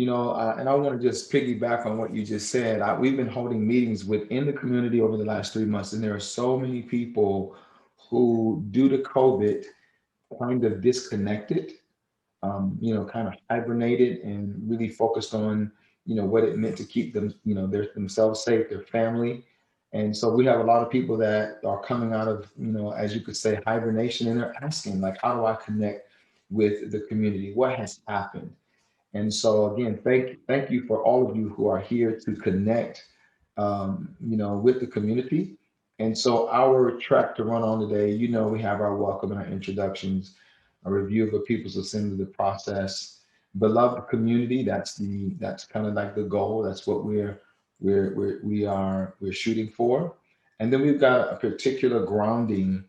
And I want to just piggyback on what you just said. We've been holding meetings within the community over the last 3 months, and there are so many people who, due to COVID, kind of disconnected, kind of hibernated and really focused on, what it meant to keep them, themselves safe, their family. And so we have a lot of people that are coming out of, as you could say, hibernation, and they're asking, like, how do I connect with the community? What has happened? And so again, thank you for all of you who are here to connect, with the community. And so our track to run on today, we have our welcome and our introductions, a review of the People's Assembly, the process, beloved community. That's kind of like the goal. That's what we're shooting for. And then we've got a particular grounding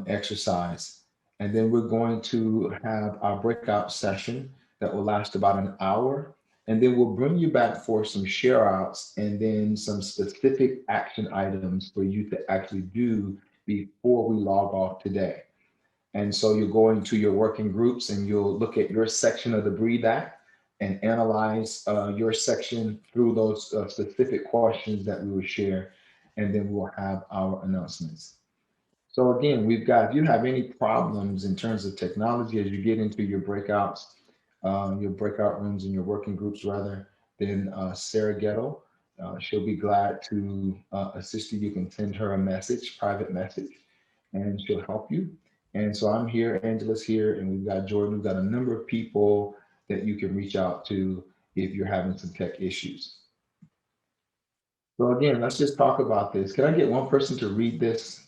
exercise. And then we're going to have our breakout session that will last about an hour. And then we'll bring you back for some share outs and then some specific action items for you to actually do before we log off today. And so you'll go into your working groups and you'll look at your section of the Breathe Act and analyze your section through those specific questions that we will share. And then we'll have our announcements. So again, we've got, if you have any problems in terms of technology as you get into your breakout rooms and your working groups rather, then Sarah Gettle, she'll be glad to assist you. You can send her a message, private message, and she'll help you. And so I'm here, Angela's here, and we've got Jordan. We've got a number of people that you can reach out to if you're having some tech issues. So again, let's just talk about this. Can I get one person to read this?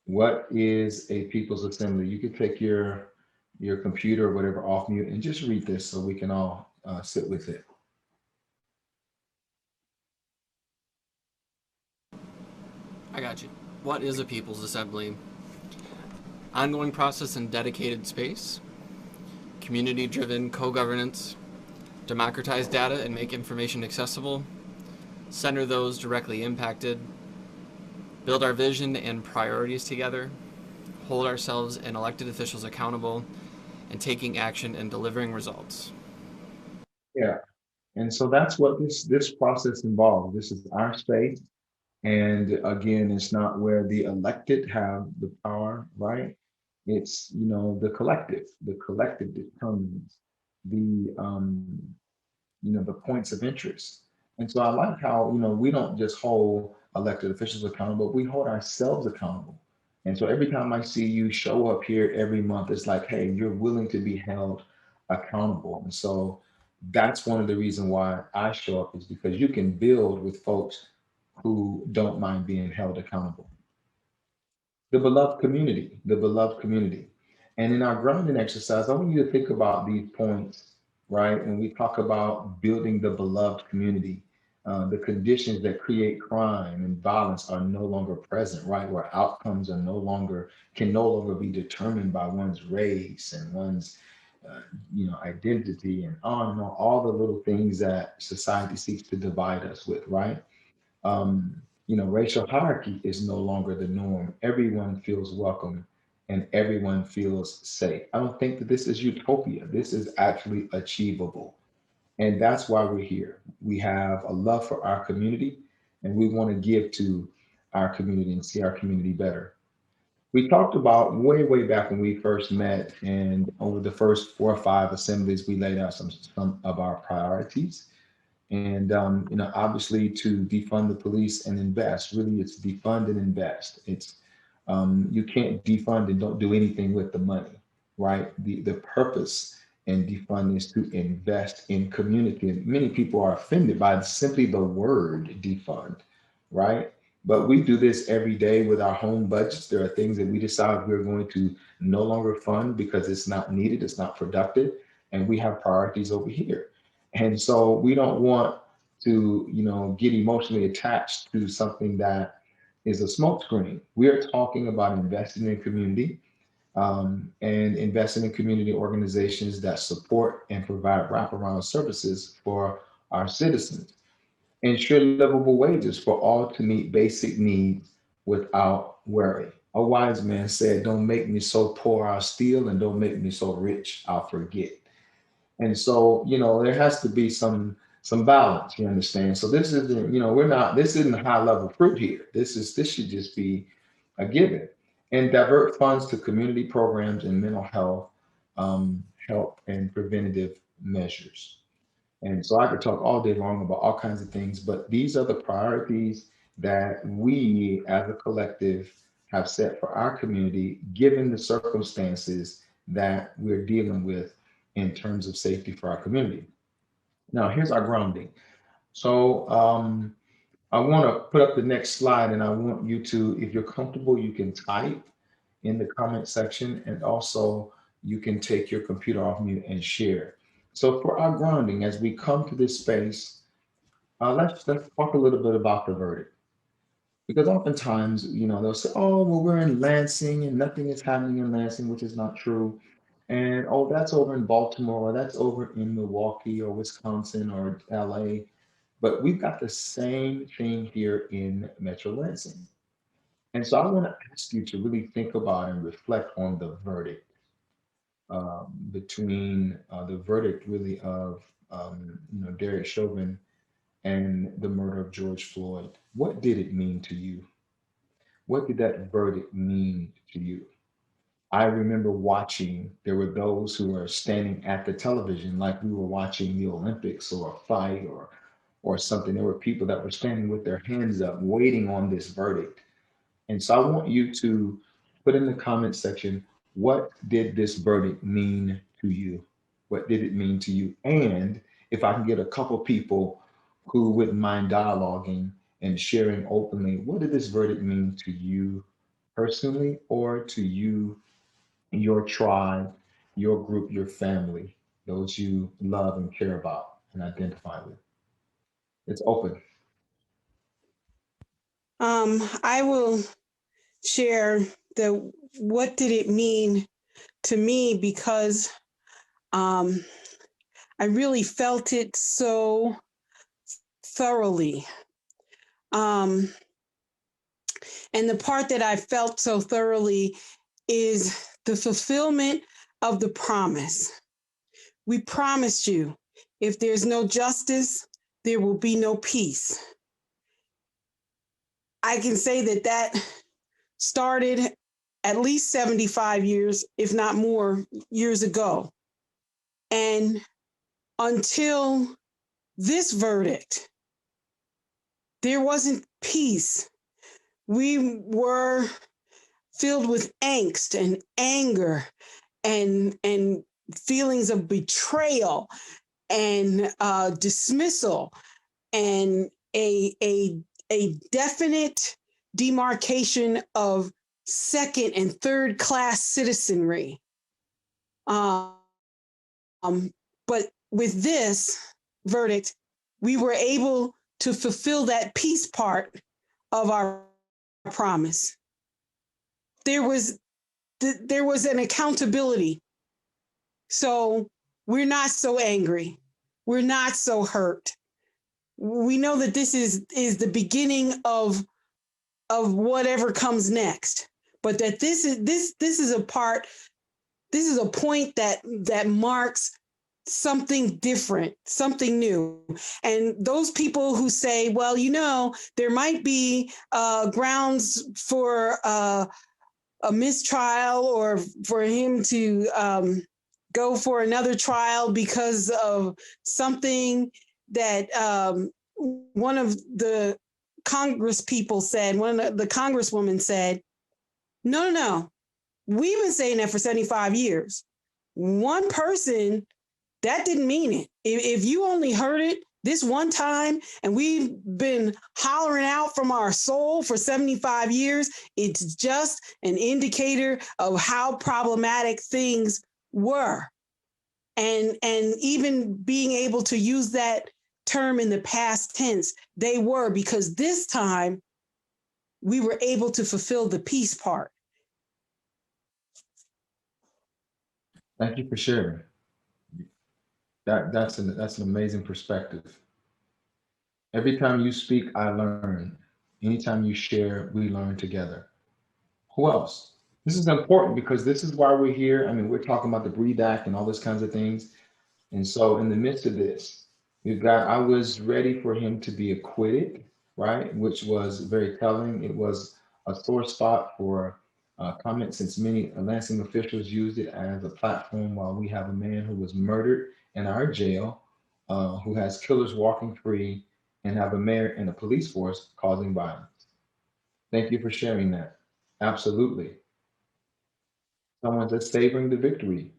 What is a People's Assembly? You can take your computer or whatever off mute and just read this so we can all sit with it. I got you. What is a People's Assembly? Ongoing process and dedicated space, community-driven co-governance, democratize data and make information accessible, center those directly impacted, build our vision and priorities together, hold ourselves and elected officials accountable, and taking action and delivering results. Yeah. And so that's what this process involves. This is our space. And again, it's not where the elected have the power, right? It's, the collective. The collective determines the points of interest. And so I like how, we don't just hold elected officials accountable, but we hold ourselves accountable. And so every time I see you show up here every month, it's like, hey, you're willing to be held accountable. And so that's one of the reasons why I show up, is because you can build with folks who don't mind being held accountable. The beloved community. And in our grounding exercise, I want you to think about these points, right? When we talk about building the beloved community, the conditions that create crime and violence are no longer present, right? Where outcomes are can no longer be determined by one's race and one's, identity and on and on, all the little things that society seeks to divide us with, right? Racial hierarchy is no longer the norm. Everyone feels welcome and everyone feels safe. I don't think that this is utopia. This is actually achievable. And that's why we're here. We have a love for our community and we want to give to our community and see our community better. We talked about way back when we first met, and over the first 4 or 5 assemblies, we laid out some of our priorities. And obviously, to defund the police and invest. Really, it's defund and invest. It's you can't defund and don't do anything with the money, right? The purpose in defund is to invest in community. And many people are offended by simply the word defund, right? But we do this every day with our home budgets. There are things that we decide we're going to no longer fund because it's not needed, it's not productive, and we have priorities over here. And so we don't want to, get emotionally attached to something that is a smokescreen. We are talking about investing in community, and investing in community organizations that support and provide wraparound services for our citizens. Ensure livable wages for all to meet basic needs without worry. A wise man said, "Don't make me so poor I'll steal, and don't make me so rich I'll forget." And so, there has to be some balance, you understand? So this isn't, this isn't high level fruit here. This should just be a given. And divert funds to community programs and mental health, help and preventative measures. And so I could talk all day long about all kinds of things, but these are the priorities that we as a collective have set for our community, given the circumstances that we're dealing with in terms of safety for our community. Now, here's our grounding. So I want to put up the next slide, and I want you to, if you're comfortable, you can type in the comment section, and also you can take your computer off mute and share. So for our grounding, as we come to this space, let's talk a little bit about the verdict, because oftentimes, they'll say, "Oh, well, we're in Lansing and nothing is happening in Lansing," which is not true. And oh, that's over in Baltimore, or that's over in Milwaukee, or Wisconsin, or LA. But we've got the same thing here in Metro Lansing. And so I want to ask you to really think about and reflect on the verdict, between the verdict really of Derek Chauvin and the murder of George Floyd. What did it mean to you? What did that verdict mean to you? I remember watching, there were those who were standing at the television like we were watching the Olympics or a fight or something. There were people that were standing with their hands up waiting on this verdict. And so I want you to put in the comment section, what did this verdict mean to you? What did it mean to you? And if I can get a couple people who wouldn't mind dialoguing and sharing openly, what did this verdict mean to you personally, or to you, your tribe, your group, your family, those you love and care about and identify with? It's open. I will share the what did it mean to me, because um, I really felt it so thoroughly. Um, and the part that I felt so thoroughly is the fulfillment of the promise. We promised you, if there's no justice, there will be no peace. I can say that that started at least 75 years, if not more, years ago. And until this verdict, there wasn't peace. We were filled with angst and anger and feelings of betrayal and dismissal and a definite demarcation of second and third class citizenry. Um, but with this verdict, we were able to fulfill that peace part of our promise. There was an accountability. So we're not so angry. We're not so hurt. We know that this is the beginning of whatever comes next. But that this is a part, this is a point that marks something different, something new. And those people who say, well, there might be grounds for a mistrial, or for him to go for another trial because of something that one of the Congress people said, one of the Congresswoman said, no. We've been saying that for 75 years. One person, that didn't mean it. If you only heard it this one time and we've been hollering out from our soul for 75 years, it's just an indicator of how problematic things were. And even being able to use that term in the past tense, they were, because this time we were able to fulfill the peace part. Thank you for sharing. That's an amazing perspective. Every time you speak, I learn. Anytime you share, we learn together. Who else? This is important because this is why we're here. I mean, we're talking about the Breathe Act and all those kinds of things. And so in the midst of this, we've got, I was ready for him to be acquitted, right? Which was very telling. It was a sore spot for comment since many Lansing officials used it as a platform while we have a man who was murdered in our jail, who has killers walking free, and have a mayor and a police force causing violence. Thank you for sharing that. Absolutely. Someone's just savoring the victory.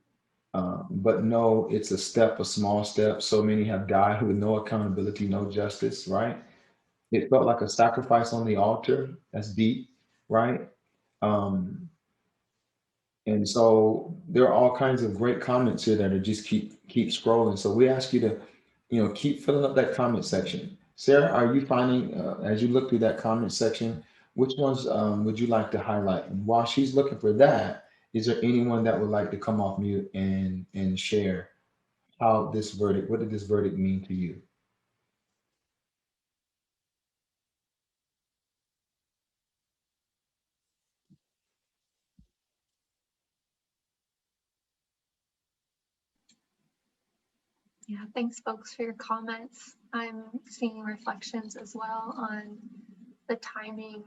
But no, it's a step, a small step. So many have died with no accountability, no justice, right? It felt like a sacrifice on the altar. That's deep, right? Um, and so there are all kinds of great comments here that are just keep scrolling. So we ask you to, keep filling up that comment section. Sarah, are you finding as you look through that comment section, which ones would you like to highlight? And while she's looking for that, is there anyone that would like to come off mute and share how this verdict, what did this verdict mean to you? Yeah, thanks folks for your comments. I'm seeing reflections as well on the timing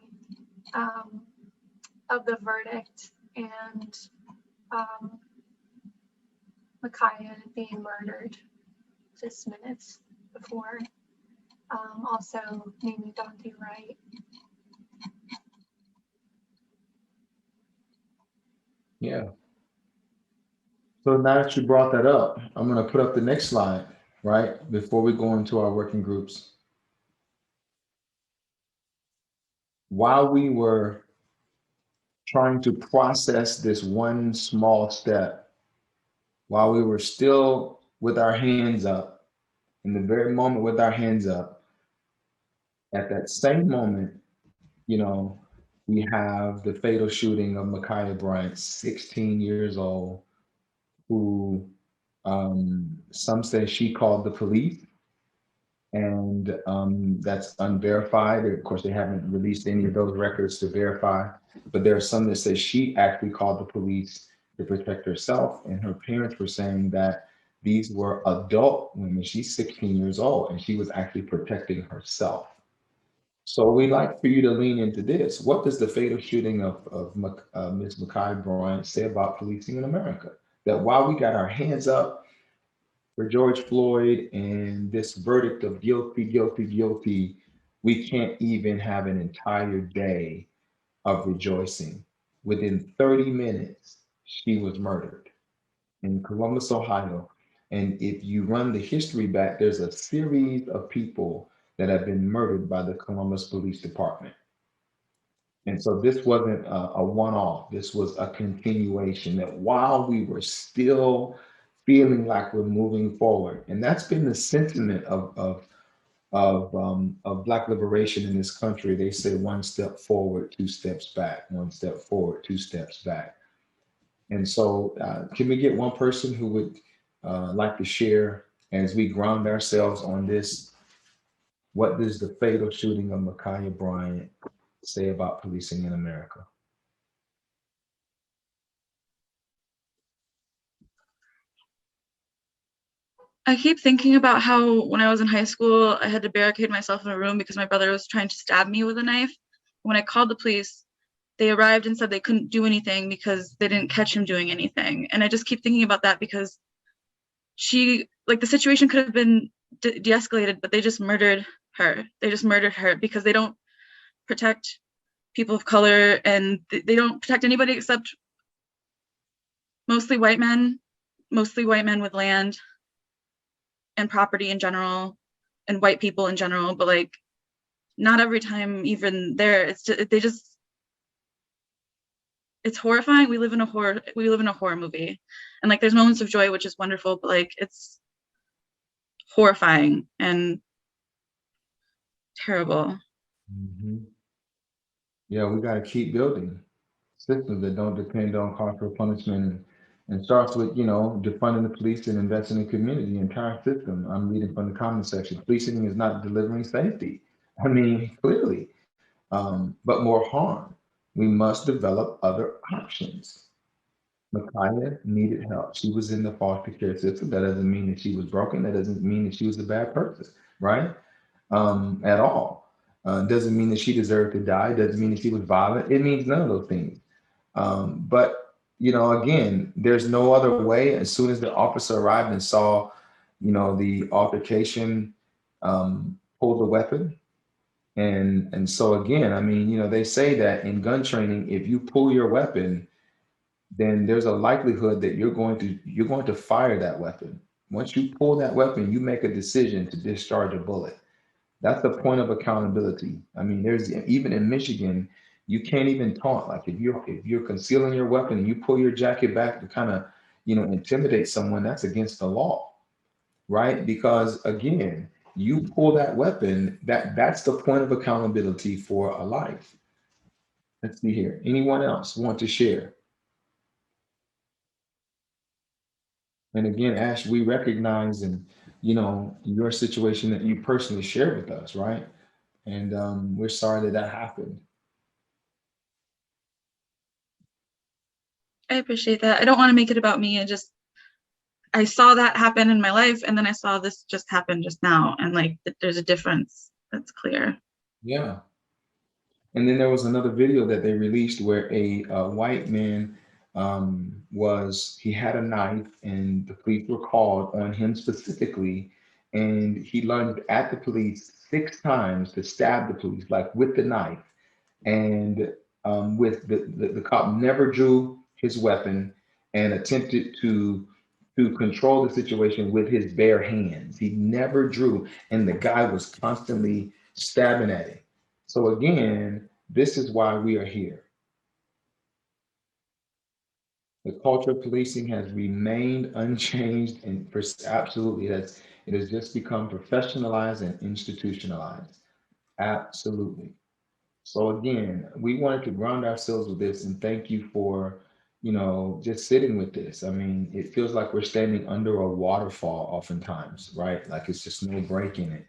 of the verdict and Micaiah being murdered just minutes before. Also naming Dante Wright. Yeah. So now that you brought that up, I'm going to put up the next slide, right? Before we go into our working groups. While we were trying to process this one small step, while we were still with our hands up, in the very moment with our hands up, at that same moment, you know, we have the fatal shooting of Micaiah Bryant, 16 years old, who some say she called the police, and that's unverified. Of course, they haven't released any of those records to verify, but there are some that say she actually called the police to protect herself, and her parents were saying that these were adult women. She's 16 years old, and she was actually protecting herself. So we'd like for you to lean into this. What does the fatal shooting of Ms. Makai Bryant say about policing in America? That while we got our hands up for George Floyd and this verdict of guilty, guilty, guilty, we can't even have an entire day of rejoicing. Within 30 minutes, she was murdered in Columbus, Ohio. And if you run the history back, there's a series of people that have been murdered by the Columbus Police Department. And so this wasn't a one-off. This was a continuation that while we were still feeling like we're moving forward, and that's been the sentiment of Black liberation in this country. They say one step forward, two steps back, one step forward, two steps back. And so can we get one person who would like to share as we ground ourselves on this? What does the fatal shooting of Micaiah Bryant say about policing in America? I keep thinking about how when I was in high school, I had to barricade myself in a room because my brother was trying to stab me with a knife. When I called the police, they arrived and said they couldn't do anything because they didn't catch him doing anything. And I just keep thinking about that because the situation could have been de-escalated, but they just murdered her. They just murdered her because they don't protect people of color, and they don't protect anybody except mostly white men with land and property in general, and white people in general. But like, not every time, even there, it's horrifying. We live in a horror movie, and like there's moments of joy, which is wonderful, but like it's horrifying and terrible. Mm-hmm. Yeah, we got to keep building systems that don't depend on corporal punishment, and starts with, defunding the police and investing in community, the entire system. I'm reading from the comment section. Policing is not delivering safety. I mean, clearly, but more harm. We must develop other options. Micaiah needed help. She was in the foster care system. That doesn't mean that she was broken. That doesn't mean that she was a bad person, right? At all. Doesn't mean that she deserved to die. Doesn't mean that she was violent. It means none of those things. But again, there's no other way. As soon as the officer arrived and saw, the altercation, pulled the weapon. And so again, I mean, they say that in gun training, if you pull your weapon, then there's a likelihood that you're going to fire that weapon. Once you pull that weapon, you make a decision to discharge a bullet. That's the point of accountability. I mean, there's even in Michigan, you can't even taunt. Like if you're concealing your weapon and you pull your jacket back to kind of intimidate someone, that's against the law, right? Because again, you pull that weapon, that's the point of accountability for a life. Let's see here. Anyone else want to share? And again, Ash, we recognize and your situation that you personally shared with us, right? And we're sorry that happened. I appreciate that. I don't want to make it about me. I saw that happen in my life, and then I saw this just happen just now, and like there's a difference that's clear. Yeah. And then there was another video that they released where a white man he had a knife and the police were called on him specifically. And he lunged at the police 6 times to stab the police, like with the knife. And with the cop never drew his weapon and attempted to control the situation with his bare hands. He never drew, and the guy was constantly stabbing at him. So again, this is why we are here. The culture of policing has remained unchanged, and absolutely, it has just become professionalized and institutionalized. Absolutely. So again, we wanted to ground ourselves with this and thank you for, just sitting with this. I mean, it feels like we're standing under a waterfall oftentimes, right? Like it's just no break in it.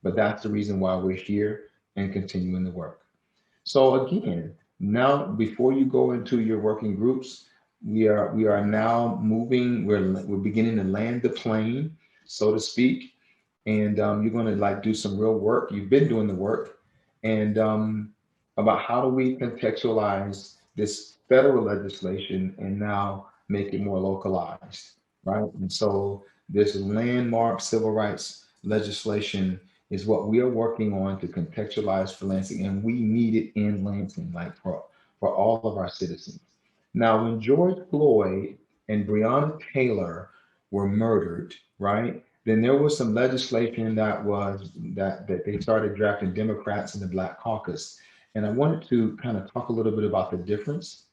But that's the reason why we're here and continuing the work. So again, now before you go into your working groups, we are now moving. We're beginning to land the plane, so to speak, and you're going to like do some real work. You've been doing the work, and about how do we contextualize this federal legislation and now make it more localized, right? And so this landmark civil rights legislation is what we are working on to contextualize for Lansing, and we need it in Lansing, like for all of our citizens. Now, when George Floyd and Breonna Taylor were murdered, right? Then there was some legislation that they started drafting, Democrats in the Black Caucus. And I wanted to kind of talk a little bit about the difference.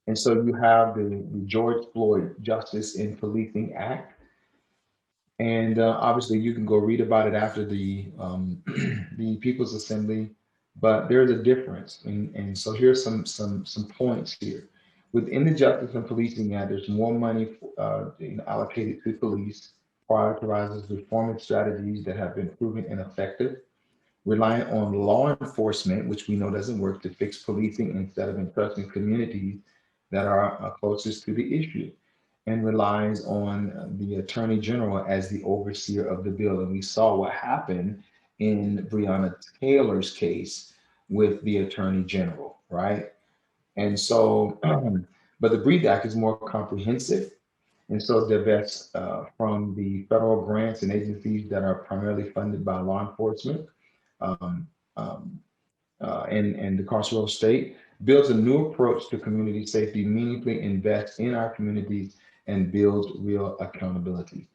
And so you have the George Floyd Justice in Policing Act. And obviously, you can go read about it after the the People's Assembly, but there's a difference. And so here's some points here. Within the Justice and Policing Act, there's more money allocated to police, prioritizes reforming strategies that have been proven ineffective, relying on law enforcement, which we know doesn't work, to fix policing instead of entrusting communities that are closest to the issue, and relies on the Attorney General as the overseer of the bill. And we saw what happened in Breonna Taylor's case with the Attorney General, right? And so, but the BREATHE Act is more comprehensive. And so divests from the federal grants and agencies that are primarily funded by law enforcement um, um, and the carceral state, builds a new approach to community safety, meaningfully invests in our communities, and builds real accountability.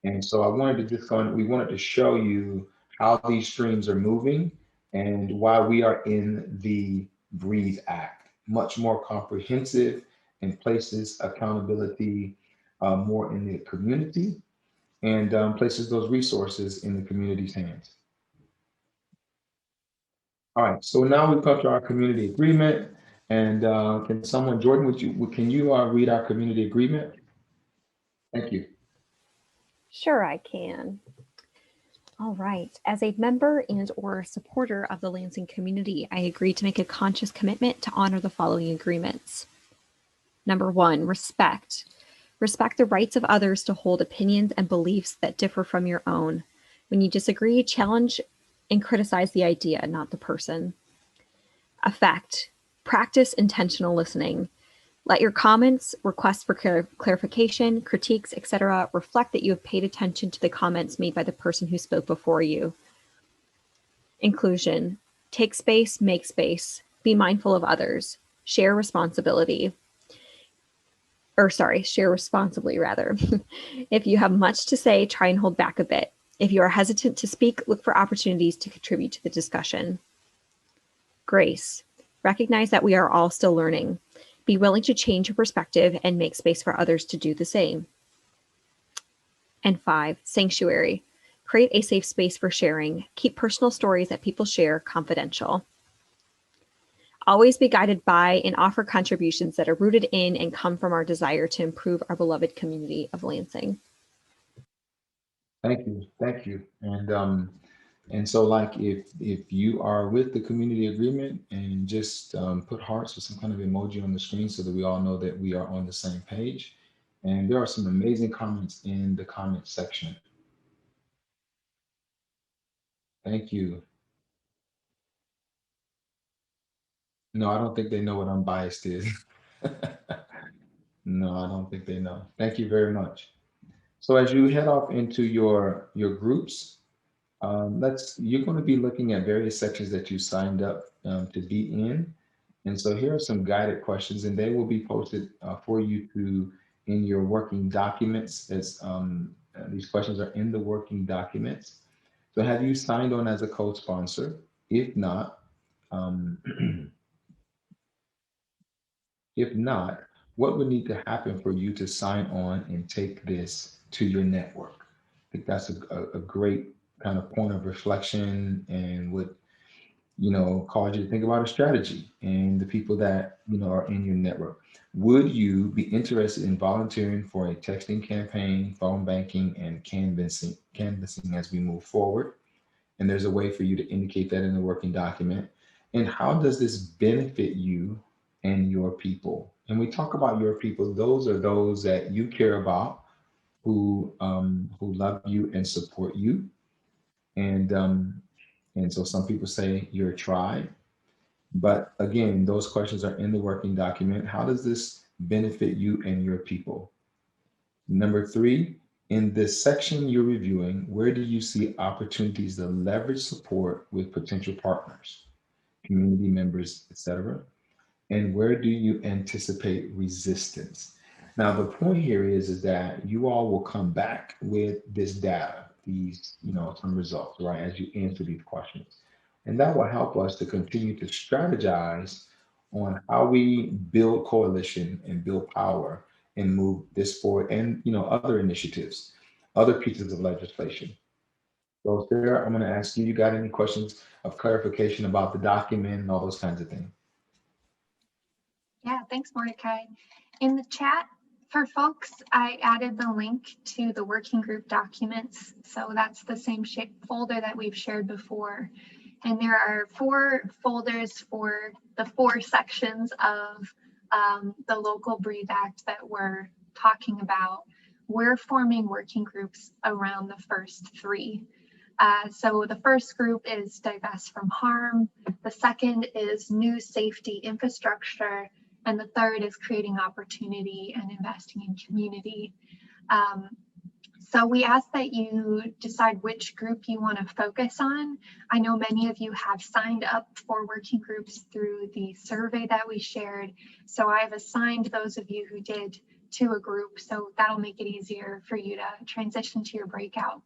And so I wanted to we wanted to show you how these streams are moving and why we are in the BREATHE Act, much more comprehensive and places accountability more in the community and places those resources in the community's hands. All right, so now we've come to our community agreement. And can someone, Jordan, can you read our community agreement? Thank you. Sure, I can. All right. As a member and or supporter of the Lansing community, I agree to make a conscious commitment to honor the following agreements. Number 1, respect. Respect the rights of others to hold opinions and beliefs that differ from your own. When you disagree, challenge and criticize the idea, not the person. Effect. Practice intentional listening. Let your comments, requests for clarification, critiques, etc. reflect that you have paid attention to the comments made by the person who spoke before you. Inclusion. Take space, make space. Be mindful of others. Share responsibility. Share responsibly, rather. If you have much to say, try and hold back a bit. If you are hesitant to speak, look for opportunities to contribute to the discussion. Grace. Recognize that we are all still learning. Be willing to change your perspective and make space for others to do the same. And 5, sanctuary. Create a safe space for sharing. Keep personal stories that people share confidential. Always be guided by and offer contributions that are rooted in and come from our desire to improve our beloved community of Lansing. Thank you. And so, like, if you are with the community agreement, and just put hearts with some kind of emoji on the screen so that we all know that we are on the same page. And there are some amazing comments in the comment section. Thank you. No, I don't think they know what unbiased is. No, I don't think they know. Thank you very much. So as you head off into your groups, you're going to be looking at various sections that you signed up to be in. And so here are some guided questions, and they will be posted for you to in your working documents. As these questions are in the working documents. So have you signed on as a co-sponsor? If not, um, if not, what would need to happen for you to sign on and take this to your network? I think that's a great kind of point of reflection, and would, cause you to think about a strategy and the people that, are in your network. Would you be interested in volunteering for a texting campaign, phone banking, and canvassing as we move forward? And there's a way for you to indicate that in the working document. And how does this benefit you and your people? And we talk about your people. Those are those that you care about, who love you and support you. And so some people say your tribe. But again, those questions are in the working document. How does this benefit you and your people? Number 3, in this section you're reviewing, where do you see opportunities to leverage support with potential partners, community members, etc.? And where do you anticipate resistance? Now, the point here is that you all will come back with this data, these, some results, right, as you answer these questions. And that will help us to continue to strategize on how we build coalition and build power and move this forward, and, other initiatives, other pieces of legislation. So Sarah, I'm going to ask you, you got any questions of clarification about the document and all those kinds of things? Yeah, thanks, Mordecai. In the chat for folks, I added the link to the working group documents. So that's the same folder that we've shared before. And there are 4 folders for the 4 sections of the Local Breathe Act that we're talking about. We're forming working groups around the first 3. So the first group is divest from harm. The second is new safety infrastructure. And the third is creating opportunity and investing in community. So we ask that you decide which group you want to focus on. I know many of you have signed up for working groups through the survey that we shared. So I've assigned those of you who did to a group. So that'll make it easier for you to transition to your breakout.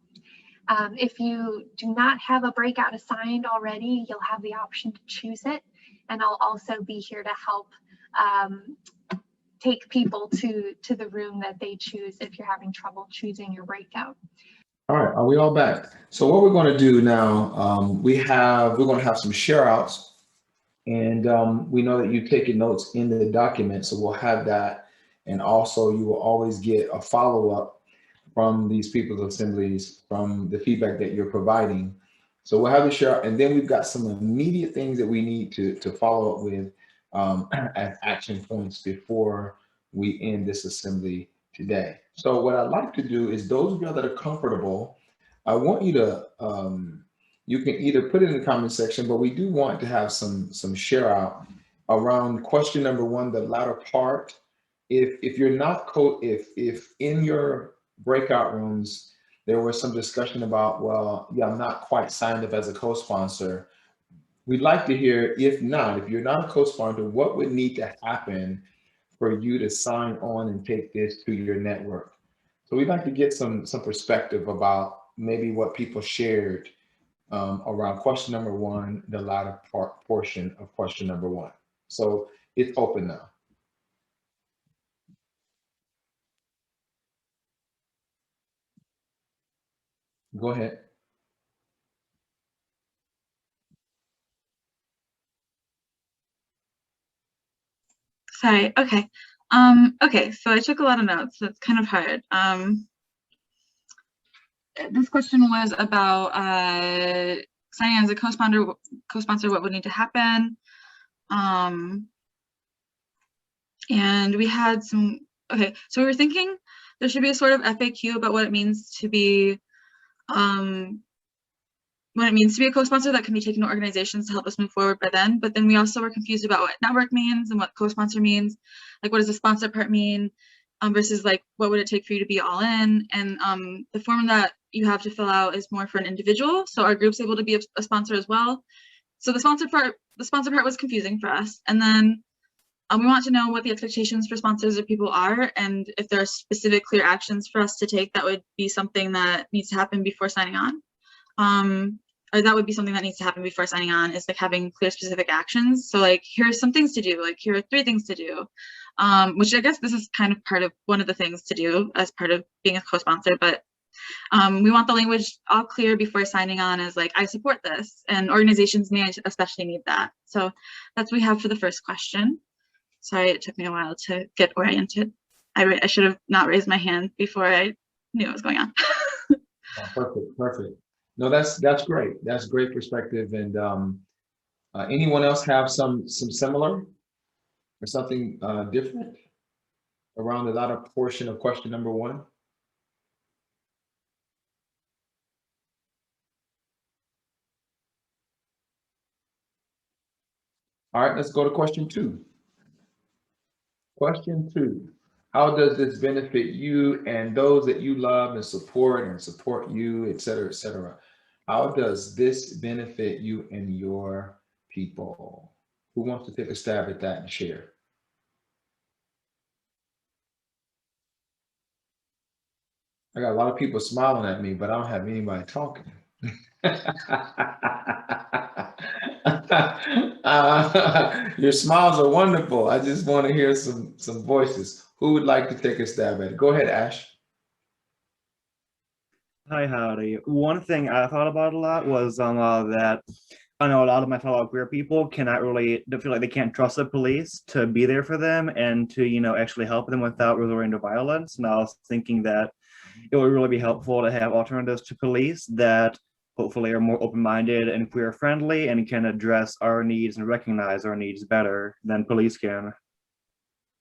If you do not have a breakout assigned already, you'll have the option to choose it. And I'll also be here to help take people to the room that they choose if you're having trouble choosing your breakout. All right, are we all back? So what we're going to do now, we're going to have some share outs, and we know that you've taken notes in the document, so we'll have that. And also you will always get a follow-up from these people's assemblies, from the feedback that you're providing. So we'll have the share out, and then we've got some immediate things that we need to follow up with as action points before we end this assembly today. So what I'd like to do is, those of y'all that are comfortable, I want you to, you can either put it in the comment section, but we do want to have some share out around question number 1, the latter part. If you're not if in your breakout rooms there was some discussion about, well, yeah, I'm not quite signed up as a co-sponsor, we'd like to hear, if you're not a co-sponsor, what would need to happen for you to sign on and take this to your network. So we'd like to get some perspective about maybe what people shared around question number 1, the latter portion of question number 1. So it's open now. Go ahead. Sorry. Okay. Okay. So I took a lot of notes. So it's kind of hard. This question was about signing as a co-sponsor. What would need to happen? And we had some. Okay. So we were thinking there should be a sort of FAQ about what it means to be a co-sponsor that can be taken to organizations to help us move forward by then. But then we also were confused about what network means and what co-sponsor means. Like, what does the sponsor part mean versus like, what would it take for you to be all in? And the form that you have to fill out is more for an individual. So our group's able to be a sponsor as well. So the sponsor part was confusing for us. And then we want to know what the expectations for sponsors or people are, and if there are specific clear actions for us to take that would be something that needs to happen before signing on. Or that would be something that needs to happen before signing on, is like having clear specific actions. So like, here's some things to do, like here are 3 things to do, which I guess this is kind of part of one of the things to do as part of being a co-sponsor, but we want the language all clear before signing on, as like, I support this, and organizations may especially need that. So that's what we have for the first question. Sorry, it took me a while to get oriented. I should have not raised my hand before I knew what was going on. Perfect. No, that's great. That's great perspective. And anyone else have some similar or something different around the latter portion of question number 1? All right, let's go to question 2. Question 2. How does this benefit you and those that you love and support you, et cetera, et cetera? How does this benefit you and your people? Who wants to take a stab at that and share? I got a lot of people smiling at me, but I don't have anybody talking. Your smiles are wonderful. I just want to hear some voices. Who would like to take a stab at it? Go ahead, Ash. Hi, howdy. One thing I thought about a lot was that I know a lot of my fellow queer people cannot really feel like they can't trust the police to be there for them and to, you know, actually help them without resorting to violence. And I was thinking that it would really be helpful to have alternatives to police that hopefully are more open-minded and queer friendly and can address our needs and recognize our needs better than police can.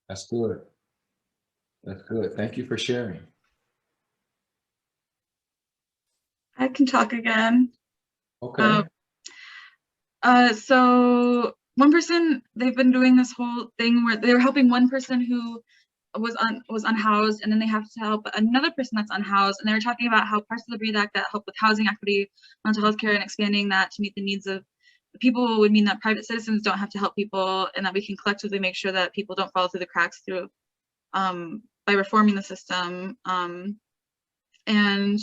That's good. That's good. Thank you for sharing. I can talk again. Okay. So one person, they've been doing this whole thing where they're helping one person who was unhoused, and then they have to help another person that's unhoused, and they were talking about how parts of the BREATHE Act that help with housing equity, mental health care, and expanding that to meet the needs of people would mean that private citizens don't have to help people, and that we can collectively make sure that people don't fall through the cracks through by reforming the system. And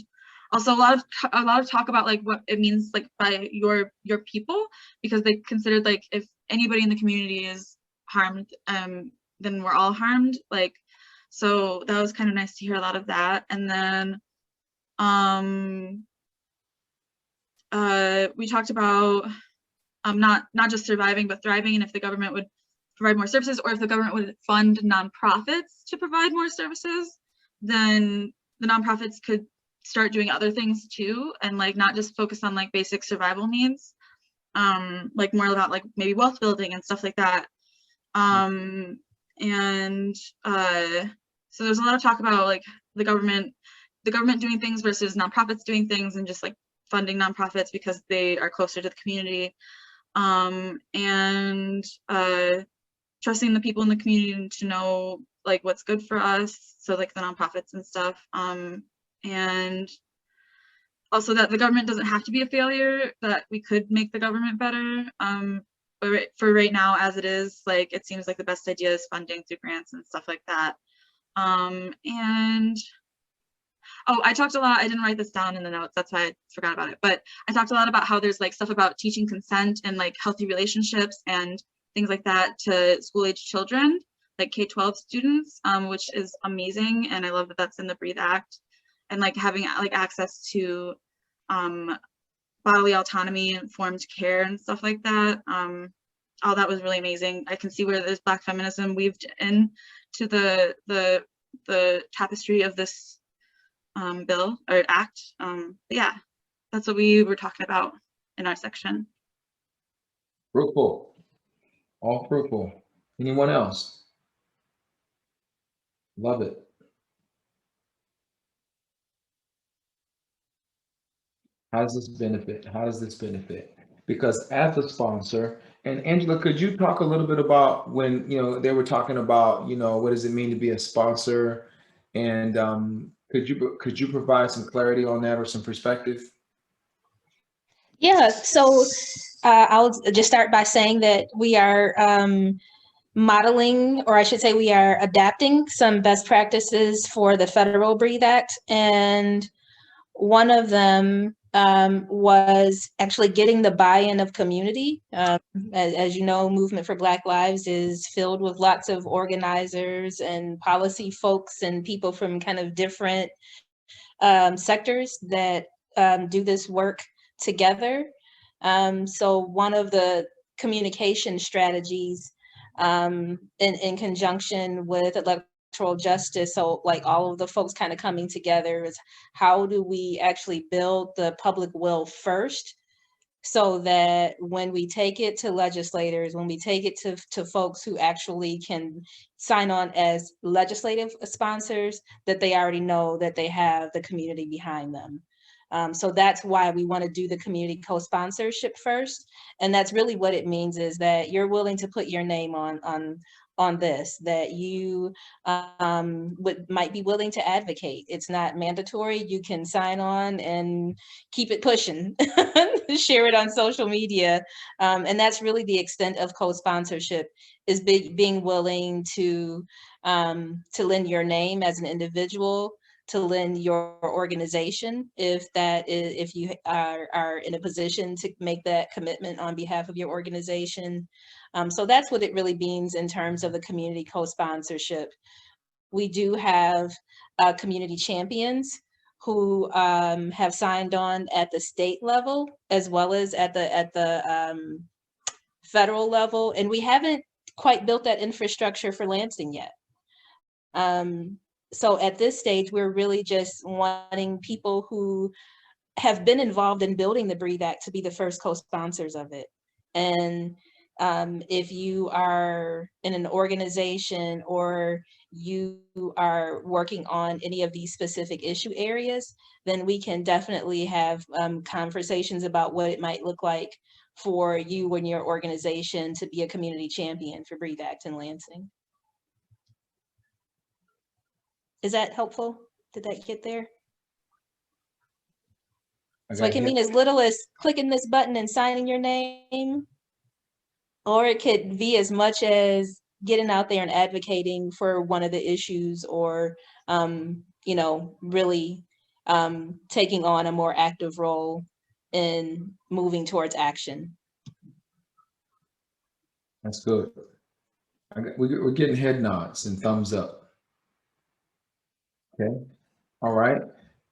also a lot of talk about like what it means like by your people, because they considered like if anybody in the community is harmed, then we're all harmed. Like, so that was kind of nice to hear a lot of that. And then we talked about not just surviving but thriving, and if the government would provide more services, or if the government would fund nonprofits to provide more services, then the nonprofits could start doing other things too, and like not just focus on like basic survival needs, like more about like maybe wealth building and stuff like that. And so there's a lot of talk about like the government doing things versus nonprofits doing things, and just like funding nonprofits because they are closer to the community, and trusting the people in the community to know like what's good for us, so like the nonprofits and stuff, and also that the government doesn't have to be a failure, that we could make the government better, but for right now as it is, like it seems like the best idea is funding through grants and stuff like that. And oh, I talked a lot, I didn't write this down in the notes, that's why I forgot about it, but I talked a lot about how there's like stuff about teaching consent and like healthy relationships and things like that to school-age children, like K-12 students, which is amazing, and I love that that's in the Breathe Act, and like having like access to bodily autonomy, informed care, and stuff like that. All that was really amazing. I can see where there's Black feminism weaved in to the tapestry of this bill or act. Yeah, that's what we were talking about in our section. Fruitful. All fruitful. Anyone else? Love it. How does this benefit? How does this benefit? Because as a sponsor, and Angela, could you talk a little bit about when, they were talking about, what does it mean to be a sponsor? And could you provide some clarity on that or some perspective? Yeah, so I'll just start by saying that we are modeling, or I should say we are adapting some best practices for the Federal Breathe Act. And one of them was actually getting the buy-in of community. As you know, Movement for Black Lives is filled with lots of organizers and policy folks and people from kind of different sectors that do this work together. So one of the communication strategies in conjunction with electoral justice, so like all of the folks kind of coming together, is how do we actually build the public will first, so that when we take it to legislators, when we take it to folks who actually can sign on as legislative sponsors, that they already know that they have the community behind them. So that's why we want to do the community co-sponsorship first. And that's really what it means, is that you're willing to put your name on this, that you might be willing to advocate. It's not mandatory. You can sign on and keep it pushing, share it on social media. And that's really the extent of co-sponsorship, is being willing to lend your name as an individual, to lend your organization if you are in a position to make that commitment on behalf of your organization. So that's what it really means in terms of the community co-sponsorship. We do have community champions who have signed on at the state level as well as at the federal level, and we haven't quite built that infrastructure for Lansing yet. So at this stage, we're really just wanting people who have been involved in building the Breathe Act to be the first co-sponsors of it. And if you are in an organization or you are working on any of these specific issue areas, then we can definitely have conversations about what it might look like for you and your organization to be a community champion for Breathe Act in Lansing. Is that helpful? Did that get there? So it can mean as little as clicking this button and signing your name, or it could be as much as getting out there and advocating for one of the issues, or, really taking on a more active role in moving towards action. That's good. We're getting head nods and thumbs up. Okay. All right.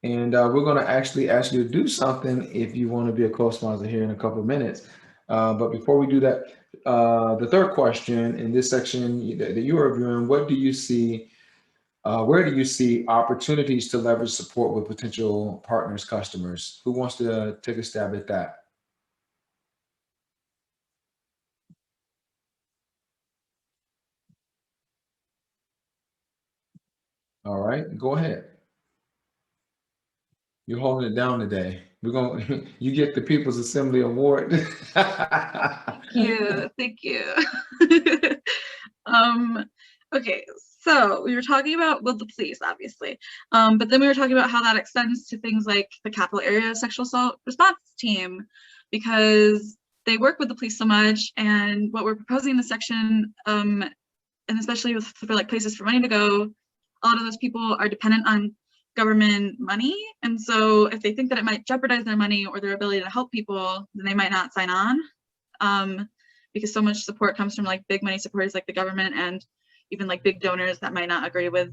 And we're going to actually ask you to do something if you want to be a co-sponsor here in a couple of minutes. But before we do that, the third question in this section that you are reviewing, what do you see, where do you see opportunities to leverage support with potential partners, customers? Who wants to take a stab at that? All right, go ahead. You're holding it down today. We're gonna you get the People's Assembly Award. Thank you. Thank you. Okay, so we were talking about, well, the police, obviously. But then we were talking about how that extends to things like the Capital Area Sexual Assault Response Team, because they work with the police so much. And what we're proposing in the section, and especially for like places for money to go, a lot of those people are dependent on government money. And so if they think that it might jeopardize their money or their ability to help people, then they might not sign on. Because so much support comes from like big money supporters like the government and even like big donors that might not agree with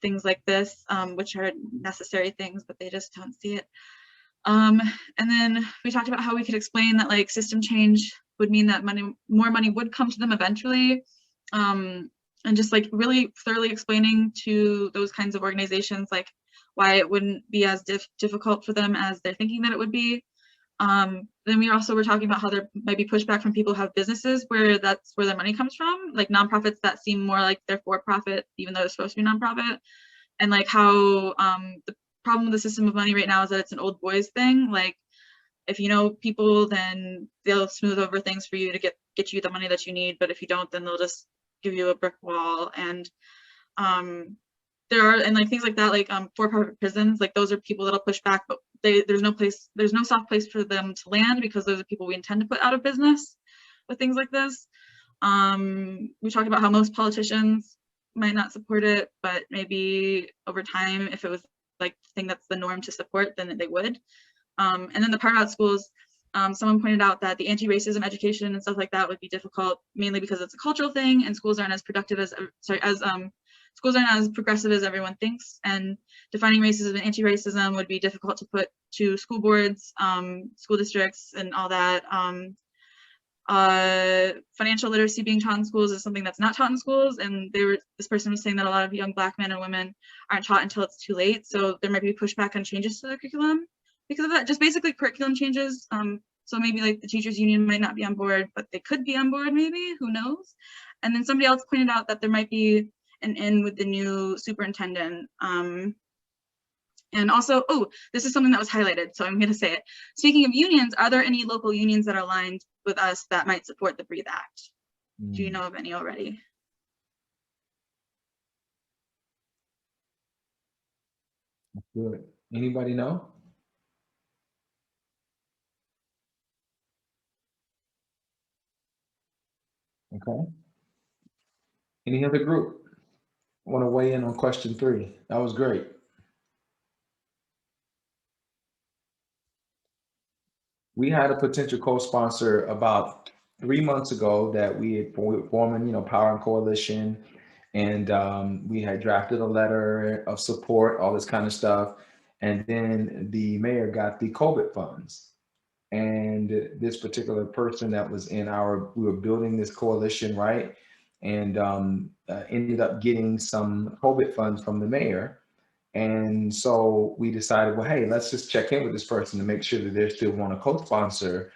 things like this, which are necessary things, but they just don't see it. And then we talked about how we could explain that like system change would mean that more money would come to them eventually. And just like really thoroughly explaining to those kinds of organizations like why it wouldn't be as difficult for them as they're thinking that it would be. Then we also were talking about how there might be pushback from people who have businesses where that's where their money comes from, like nonprofits that seem more like they're for profit, even though they're supposed to be nonprofit. And like how the problem with the system of money right now is that it's an old boys thing. Like if you know people, then they'll smooth over things for you to get you the money that you need. But if you don't, then they'll just give you a brick wall. And there are, and like things like that, like for-profit prisons, like those are people that'll push back, but there's no soft place for them to land because those are people we intend to put out of business with things like this. We talked about how most politicians might not support it, but maybe over time, if it was like the thing that's the norm to support, then they would. And then the part about schools, someone pointed out that the anti-racism education and stuff like that would be difficult, mainly because it's a cultural thing and schools aren't as productive as, schools aren't as progressive as everyone thinks, and defining racism and anti-racism would be difficult to put to school boards, school districts, and all that. Financial literacy being taught in schools is something that's not taught in schools, and this person was saying that a lot of young Black men and women aren't taught until it's too late, so there might be pushback on changes to the curriculum because of that, just basically curriculum changes. So maybe like the teachers union might not be on board, but they could be on board maybe, who knows? And then somebody else pointed out that there might be an in with the new superintendent. And also, oh, this is something that was highlighted, so I'm gonna say it. Speaking of unions, are there any local unions that are aligned with us that might support the Breathe Act? Do you know of any already? Good. Anybody know? Okay. Any other group want to weigh in on question 3? That was great. We had a potential co-sponsor about 3 months ago that we had forming, Power and Coalition, and we had drafted a letter of support, all this kind of stuff. And then the mayor got the COVID funds. And this particular person that was we were building this coalition, right? And ended up getting some COVID funds from the mayor. And so we decided, well, hey, let's just check in with this person to make sure that they still want to co-sponsor.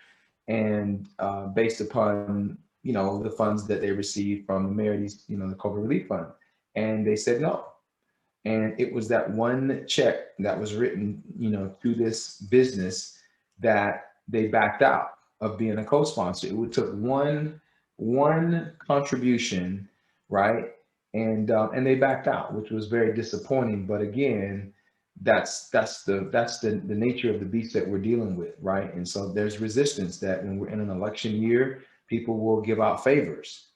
And based upon, the funds that they received from the mayor, the COVID relief fund. And they said no. And it was that one check that was written, to this business that they backed out of being a co-sponsor. It took one contribution, right? And they backed out, which was very disappointing. But again, that's the nature of the beast that we're dealing with, right? And so there's resistance that when we're in an election year, people will give out favors,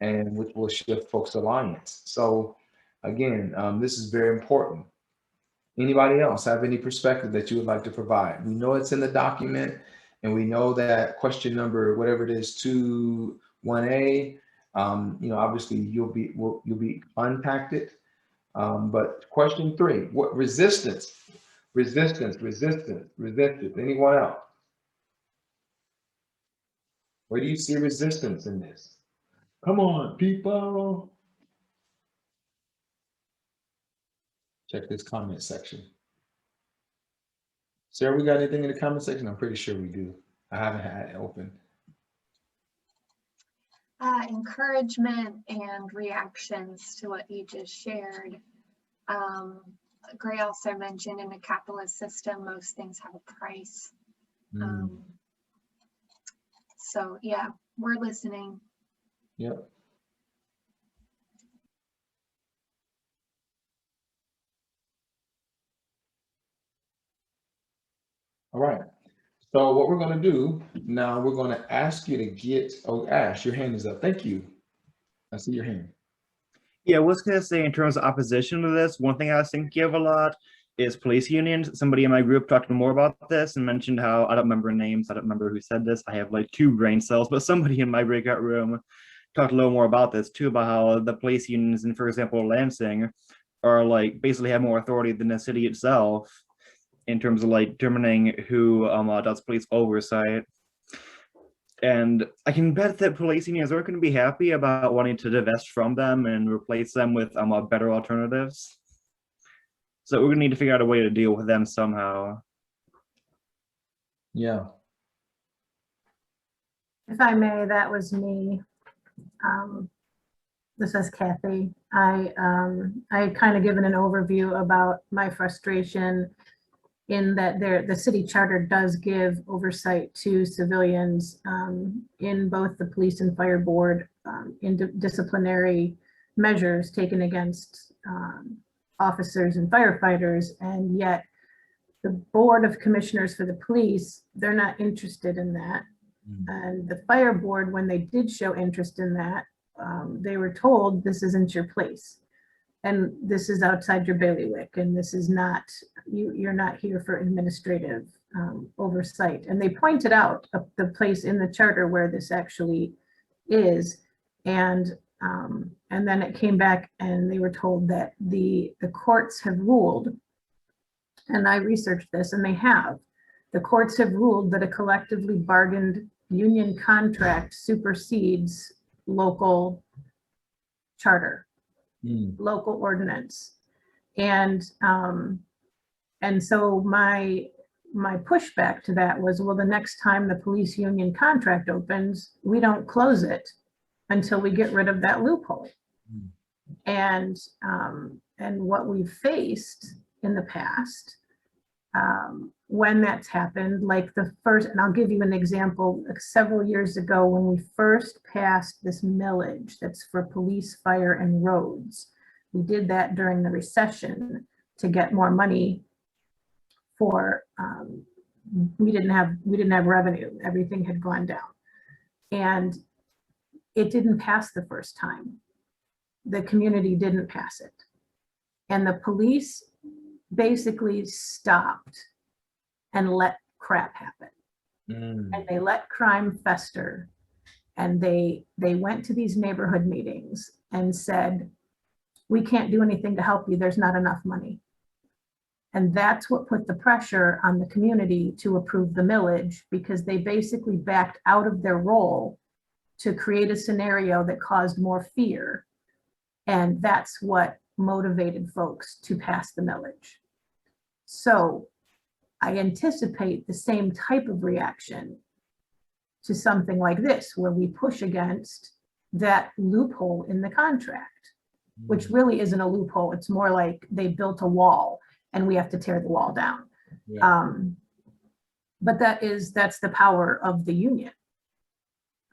and which will shift folks' alliance. So again, this is very important. Anybody else have any perspective that you would like to provide? We know it's in the document, and we know that question number, whatever it is, 2-1A, obviously you'll be unpacked it. But question 3, what resistance? Anyone else? Where do you see resistance in this? Come on, people. Check this comment section. Sarah, we got anything in the comment section? I'm pretty sure we do. I haven't had it open. Encouragement and reactions to what you just shared. Gray also mentioned in a capitalist system, most things have a price. So yeah, we're listening. Yep. All right. So what we're going to do now, we're going to ask you to get, oh, Ash, your hand is up. Thank you. I see your hand. Yeah, I was gonna say in terms of opposition to this, one thing I was thinking of a lot is police unions. Somebody in my group talked more about this and mentioned how, I don't remember names, I don't remember who said this. I have like 2 brain cells, but somebody in my breakout room talked a little more about this too, about how the police unions in, for example, Lansing are like basically have more authority than the city itself in terms of like determining who does police oversight. And I can bet that police unions aren't going to be happy about wanting to divest from them and replace them with better alternatives. So we're going to need to figure out a way to deal with them somehow. Yeah. If I may, that was me. This is Kathy. I kind of given an overview about my frustration in that the city charter does give oversight to civilians in both the police and fire board in disciplinary measures taken against officers and firefighters, and yet the board of commissioners for the police, they're not interested in that. And the fire board, when they did show interest in that, they were told this isn't your place. And this is outside your bailiwick, and this is not, you're not here for administrative oversight. And they pointed out the place in the charter where this actually is. And then it came back and they were told that the courts have ruled, and I researched this, and they have. The courts have ruled that a collectively bargained union contract supersedes local charter. Local ordinance. And so my pushback to that was, well, the next time the police union contract opens, we don't close it until we get rid of that loophole. And what we've faced in the past, when that's happened, like the first, and I'll give you an example, like several years ago when we first passed this millage that's for police, fire, and roads. We did that during the recession to get more money for, we didn't have revenue, everything had gone down. And it didn't pass the first time. The community didn't pass it. And the police basically stopped and let crap happen. And they let crime fester. And they went to these neighborhood meetings and said, we can't do anything to help you, there's not enough money. And that's what put the pressure on the community to approve the millage, because they basically backed out of their role to create a scenario that caused more fear. And that's what motivated folks to pass the millage. So I anticipate the same type of reaction to something like this, where we push against that loophole in the contract, which really isn't a loophole. It's more like they built a wall and we have to tear the wall down. Yeah. But that's the power of the union.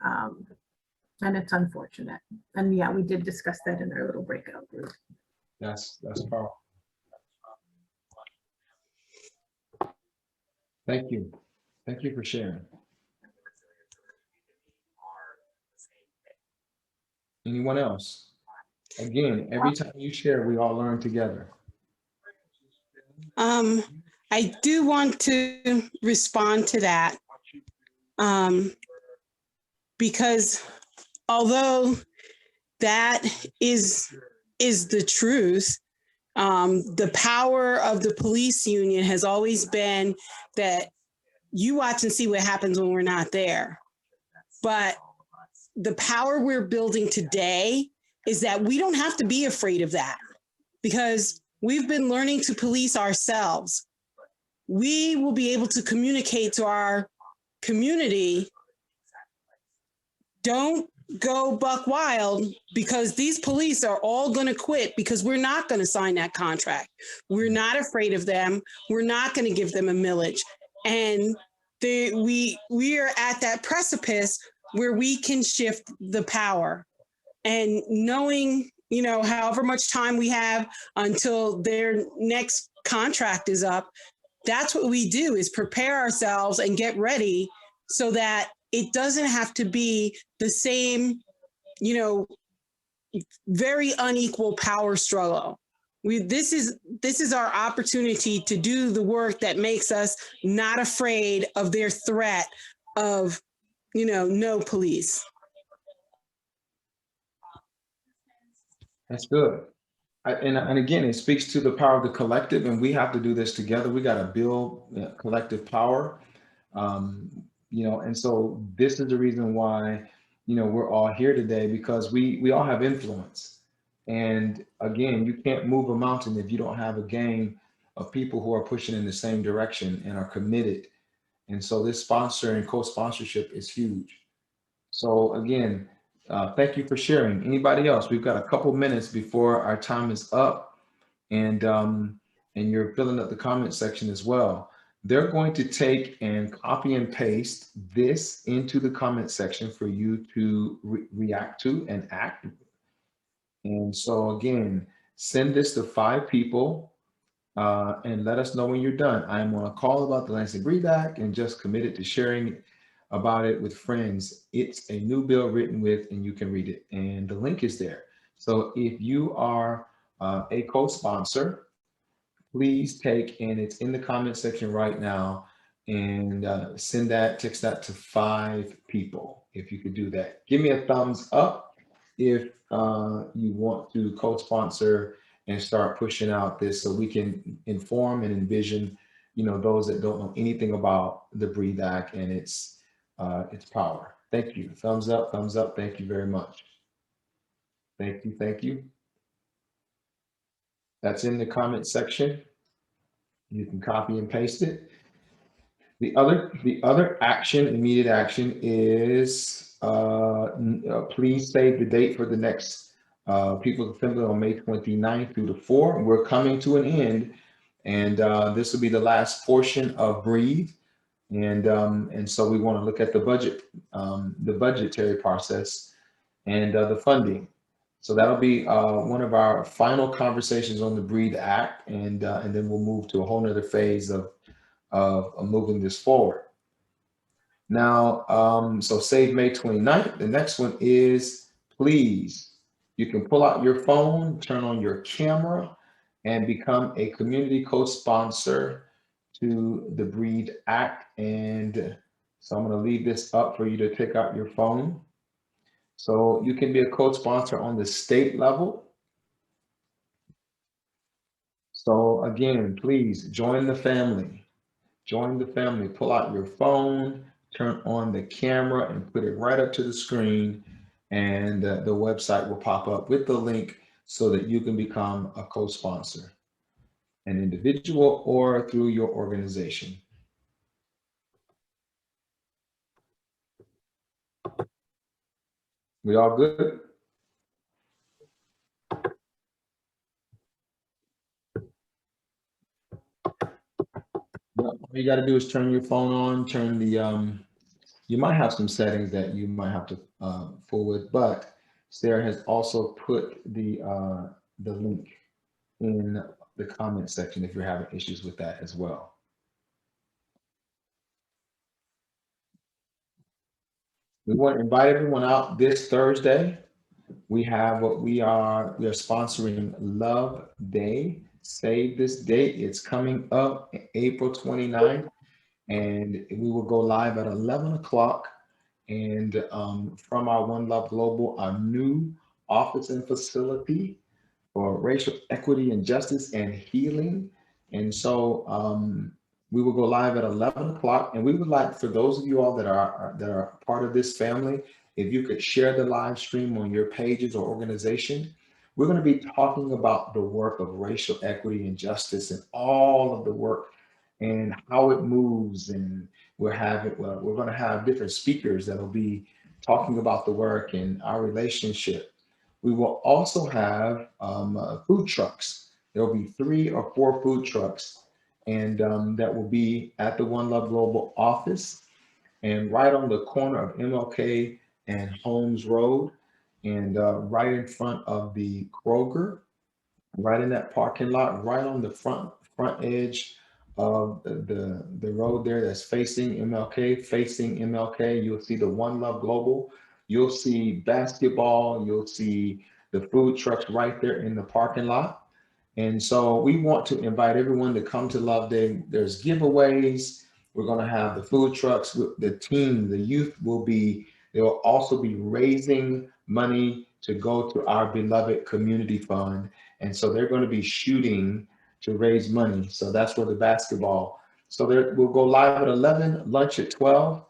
And it's unfortunate. And yeah, we did discuss that in our little breakout group. That's powerful. Thank you. Thank you for sharing. Anyone else? Again, every time you share, we all learn together. I do want to respond to that, because although that is the truth, the power of the police union has always been that you watch and see what happens when we're not there. But the power we're building today is that we don't have to be afraid of that, because we've been learning to police ourselves. We will be able to communicate to our community, don't go buck wild because these police are all going to quit because we're not going to sign that contract. We're not afraid of them. We're not going to give them a millage. And we are at that precipice where we can shift the power. And knowing, you know, however much time we have until their next contract is up, that's what we do, is prepare ourselves and get ready so that it doesn't have to be the same, you know, very unequal power struggle. This is our opportunity to do the work that makes us not afraid of their threat of, you know, no police. That's good. And again, it speaks to the power of the collective, and we have to do this together. We got to build collective power. You know, and so this is the reason why, you know, we're all here today, because we all have influence. And again, you can't move a mountain if you don't have a gang of people who are pushing in the same direction and are committed. And so this sponsor and co-sponsorship is huge. So again, thank you for sharing. Anybody else? We've got a couple minutes before our time is up, and you're filling up the comment section as well. They're going to take and copy and paste this into the comment section for you to react to and act. And so again, send this to 5 people and let us know when you're done. I'm on a call about the Lansing Breathe Act and just committed to sharing about it with friends. It's a new bill written with, and you can read it, and the link is there. So if you are a co-sponsor, please take, and it's in the comment section right now, and text that to 5 people. If you could do that, give me a thumbs up if you want to co-sponsor and start pushing out this, so we can inform and envision, you know, those that don't know anything about the Breathe Act and its power. Thank you. Thumbs up, thumbs up. Thank you very much. Thank you, thank you. That's in the comment section. You can copy and paste it. The other action, immediate action, is please save the date for the next People's Assembly on May 29th through the 4th. We're coming to an end, and this will be the last portion of Breathe. And so we want to look at the budget, the budgetary process, and the funding. So that'll be one of our final conversations on the Breathe Act, and then we'll move to a whole nother phase of moving this forward. Now, so save May 29th. The next one is, please, you can pull out your phone, turn on your camera, and become a community co-sponsor to the Breathe Act. And so I'm going to leave this up for you to take out your phone. So you can be a co-sponsor on the state level. So again, please join the family. Join the family. Pull out your phone, turn on the camera, and put it right up to the screen. And the website will pop up with the link so that you can become a co-sponsor, an individual or through your organization. We all good? All you got to do is turn your phone on, turn the, you might have some settings that you might have to fool with, but Sarah has also put the link in the comment section if you're having issues with that as well. We want to invite everyone out this Thursday. We have we are sponsoring Love Day. Save this date. It's coming up April 29th, and we will go live at 11 o'clock. And from our One Love Global, our new office and facility for racial equity and justice and healing. And so we will go live at 11 o'clock. And we would like, for those of you all that are part of this family, if you could share the live stream on your pages or organization. We're going to be talking about the work of racial equity and justice and all of the work and how it moves. And we're going to have different speakers that'll be talking about the work and our relationship. We will also have food trucks. There will be 3 or 4 food trucks, and that will be at the One Love Global office and right on the corner of MLK and Holmes Road, and right in front of the Kroger, right in that parking lot, right on the front edge of the road there that's facing MLK, you'll see the One Love Global. You'll see basketball. You'll see the food trucks right there in the parking lot. And so we want to invite everyone to come to Love Day. There's giveaways. We're going to have the food trucks. The team, the youth will be, they will also be raising money to go to our beloved community fund. And so they're going to be shooting to raise money. So that's where the basketball. So we'll go live at 11, lunch at 12,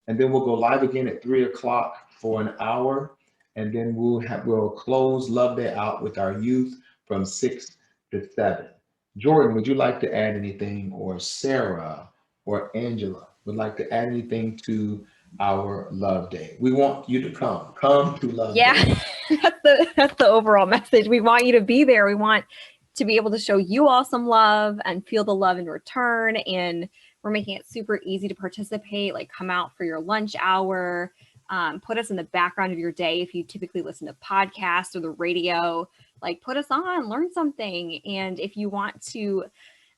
and then we'll go live again at 3 o'clock for an hour. And then we'll close Love Day out with our youth from 6 to 7. Jordan, would you like to add anything, or Sarah or Angela would like to add anything to our Love Day? We want you to come to Love Day. Yeah, that's the overall message. We want you to be there. We want to be able to show you all some love and feel the love in return. And we're making it super easy to participate, like come out for your lunch hour, put us in the background of your day. If you typically listen to podcasts or the radio, like put us on, learn something. And if you want to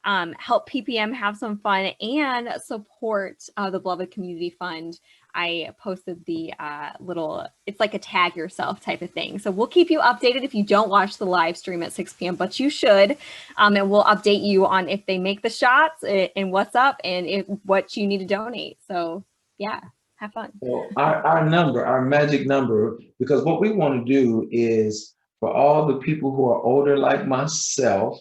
help PPM have some fun and support the Beloved Community Fund, I posted the little, it's like a tag yourself type of thing. So we'll keep you updated if you don't watch the live stream at 6 p.m., but you should. And we'll update you on if they make the shots and what's up and what you need to donate. So yeah, have fun. So our magic number, because what we want to do is for all the people who are older like myself,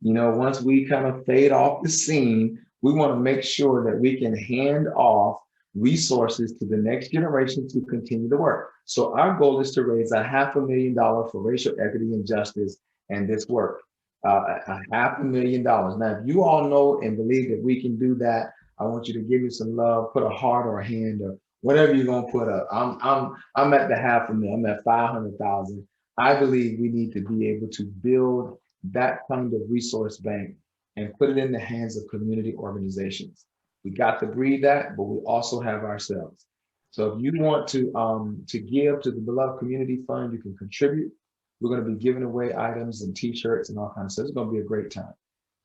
once we kind of fade off the scene, we want to make sure that we can hand off resources to the next generation to continue the work. So our goal is to raise $500,000 for racial equity and justice and this work. $500,000. Now, if you all know and believe that we can do that, I want you to give me some love, put a heart or a hand or whatever you're gonna put up. I'm at the $500,000. I'm at 500,000. I believe we need to be able to build that kind of resource bank and put it in the hands of community organizations. We got to breed that, but we also have ourselves. So if you want to give to the Beloved Community Fund, you can contribute. We're going to be giving away items and T-shirts and all kinds of stuff. It's going to be a great time.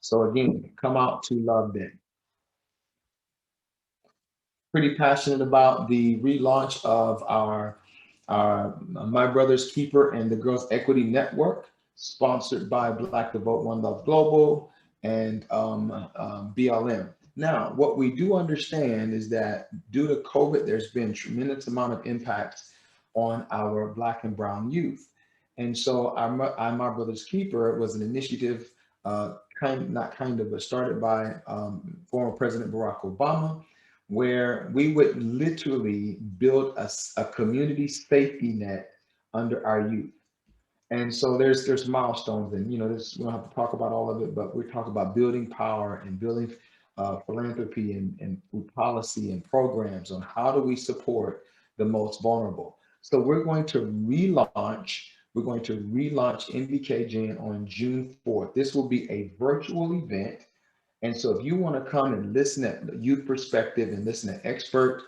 So again, come out to Love Day. Pretty passionate about the relaunch of our My Brother's Keeper and the Girls Equity Network, sponsored by Black to Vote One Love Global and BLM. Now, what we do understand is that due to COVID, there's been tremendous amount of impacts on our Black and Brown youth. And so our My Brother's Keeper was an initiative started by former President Barack Obama, where we would literally build a community safety net under our youth. And so there's milestones, and we don't have to talk about all of it, but we're talking about building power and building philanthropy and policy and programs on how do we support the most vulnerable. So we're going to relaunch NBKJN on June 4th. This will be a virtual event. And so if you want to come and listen at the youth perspective and listen to expert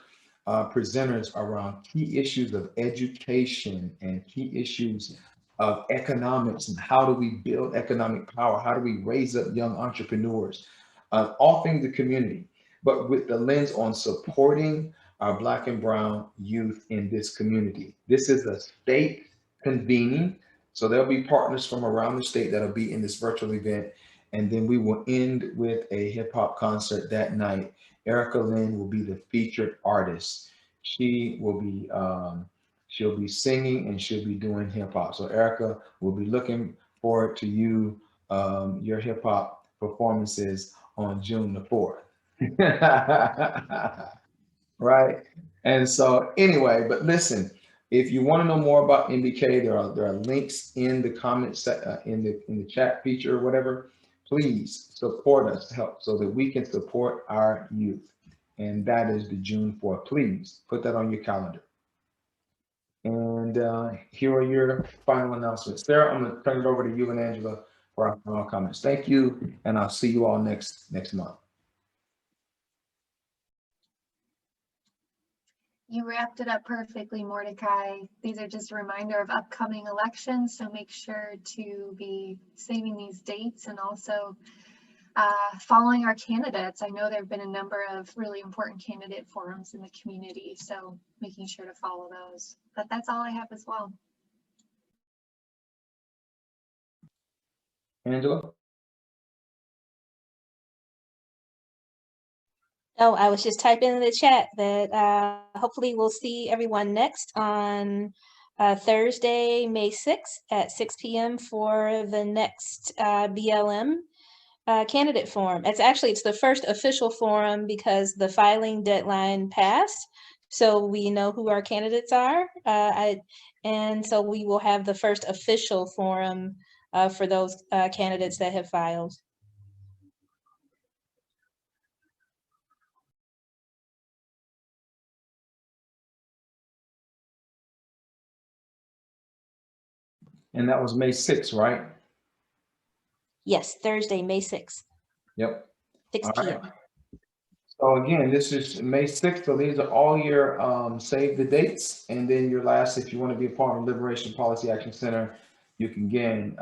presenters around key issues of education and key issues of economics and how do we build economic power, how do we raise up young entrepreneurs, all things the community, but with the lens on supporting our Black and Brown youth in this community. This is a state convening, so there'll be partners from around the state that'll be in this virtual event. And then we will end with a hip hop concert that night. Erica Lynn will be the featured artist. She will be, she'll be singing and she'll be doing hip hop. So Erica, will be looking forward to you, your hip hop performances on June the 4th. Right? And so anyway, but listen, if you want to know more about NBK, there are links in the comments in the chat feature or whatever. Please support us, help so that we can support our youth. And that is the June 4th. Please put that on your calendar. And here are your final announcements. Sarah, I'm going to turn it over to you and Angela for our final comments. Thank you, and I'll see you all next month. You wrapped it up perfectly, Mordecai. These are just a reminder of upcoming elections, so make sure to be saving these dates and also following our candidates. I know there have been a number of really important candidate forums in the community, so making sure to follow those. But that's all I have as well. Angela? Oh, I was just typing in the chat that hopefully we'll see everyone next on Thursday, May 6th at 6 p.m. for the next BLM candidate forum. It's the first official forum because the filing deadline passed. So we know who our candidates are. And so we will have the first official forum for those candidates that have filed. And that was May 6th, right? Yes, Thursday, May 6th. Yep. 6 All p.m. right. So again, this is May 6th. So these are all your save the dates. And then your last, if you want to be a part of Liberation Policy Action Center, you can again,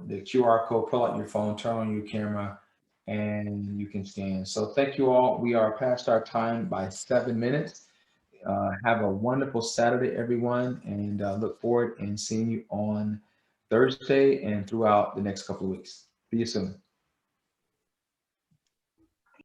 the QR code, pull out your phone, turn on your camera, and you can scan. So thank you all. We are past our time by 7 minutes. Have a wonderful Saturday, everyone, and look forward and seeing you on Thursday and throughout the next couple of weeks. See you soon.